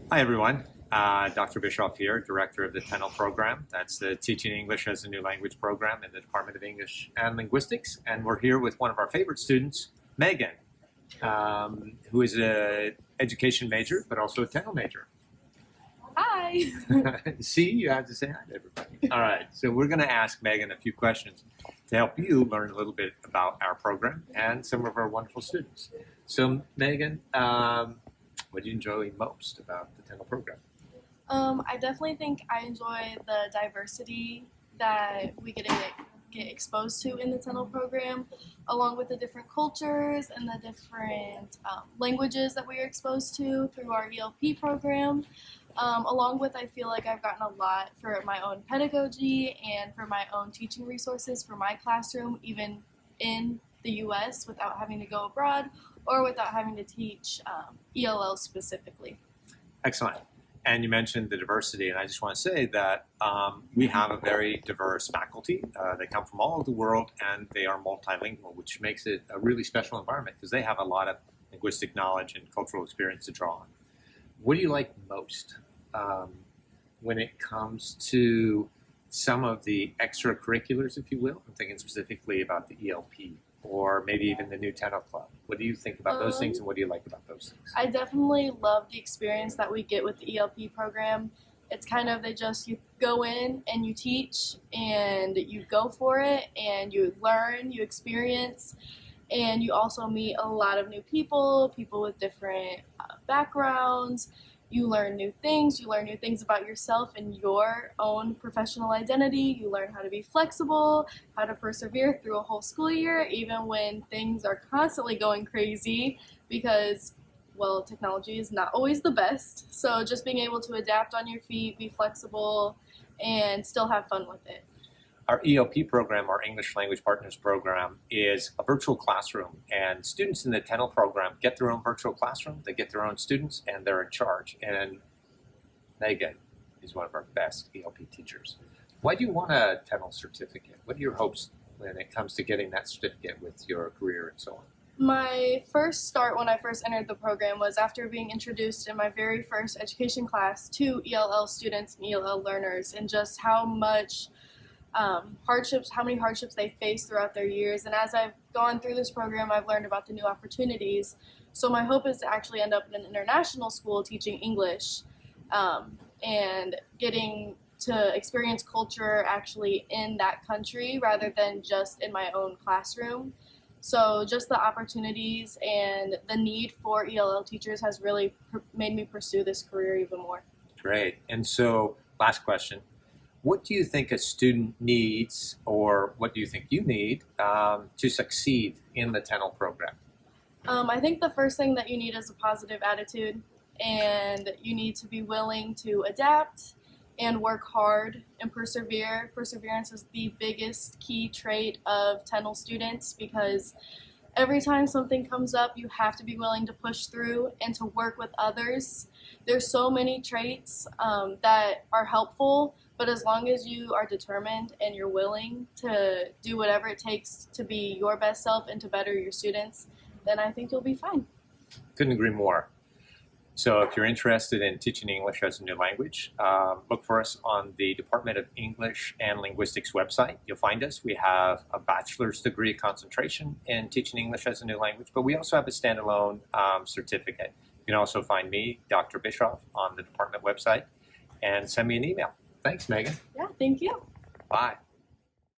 Hi, everyone. Dr. Bischoff here, Director of the TENL program. That's the Teaching English as a New Language program in the Department of English and Linguistics. And we're here with one of our favorite students, Megan, who is an education major, but also a TENL major. Hi. See, you have to say hi to everybody. All right, so we're going to ask Megan a few questions to help you learn a little bit about our program and some of our wonderful students. So, Megan, what do you enjoy most about the TENL program? I definitely think I enjoy the diversity that we get exposed to in the TENL program, along with the different cultures and the different languages that we are exposed to through our ELP program. Along with, I feel like I've gotten a lot for my own pedagogy and for my own teaching resources for my classroom, even in the U.S. without having to go abroad or without having to teach ELL specifically. Excellent. And you mentioned the diversity, and I just want to say that we have a very diverse faculty. They come from all over the world, and they are multilingual, which makes it a really special environment because they have a lot of linguistic knowledge and cultural experience to draw on. What do you like most when it comes to some of the extracurriculars, if you will? I'm thinking specifically about the ELP or maybe even the new TENL Club. What do you think about those things, and what do you like about those things? I definitely love the experience that we get with the ELP program. It's kind of, you go in and you teach and you go for it and you learn, you experience, and you also meet a lot of new people with different backgrounds. You learn new things about yourself and your own professional identity. You learn how to be flexible, how to persevere through a whole school year, even when things are constantly going crazy because, well, technology is not always the best. So just being able to adapt on your feet, be flexible, and still have fun with it. Our ELP program, our English Language Partners program, is a virtual classroom, and students in the TENL program get their own virtual classroom, they get their own students, and they're in charge. And Megan is one of our best ELP teachers. Why do you want a TENL certificate? What are your hopes when it comes to getting that certificate with your career and so on? My first start when I first entered the program was after being introduced in my very first education class to ELL students and ELL learners, and just how many hardships they face throughout their years. And as I've gone through this program, I've learned about the new opportunities. So my hope is to actually end up in an international school teaching English and getting to experience culture actually in that country rather than just in my own classroom. So just the opportunities and the need for ELL teachers has really made me pursue this career even more. Great. And so, last question. What do you think a student needs, or what do you think you need to succeed in the TENL program? I think the first thing that you need is a positive attitude, and you need to be willing to adapt and work hard and persevere. Perseverance is the biggest key trait of TENL students because every time something comes up, you have to be willing to push through and to work with others. There's so many traits that are helpful, but as long as you are determined and you're willing to do whatever it takes to be your best self and to better your students, then I think you'll be fine. Couldn't agree more. So if you're interested in teaching English as a new language, look for us on the Department of English and Linguistics website. You'll find us. We have a bachelor's degree concentration in teaching English as a new language, but we also have a standalone certificate. You can also find me, Dr. Bischoff, on the department website, and send me an email. Thanks, Megan. Yeah, thank you. Bye.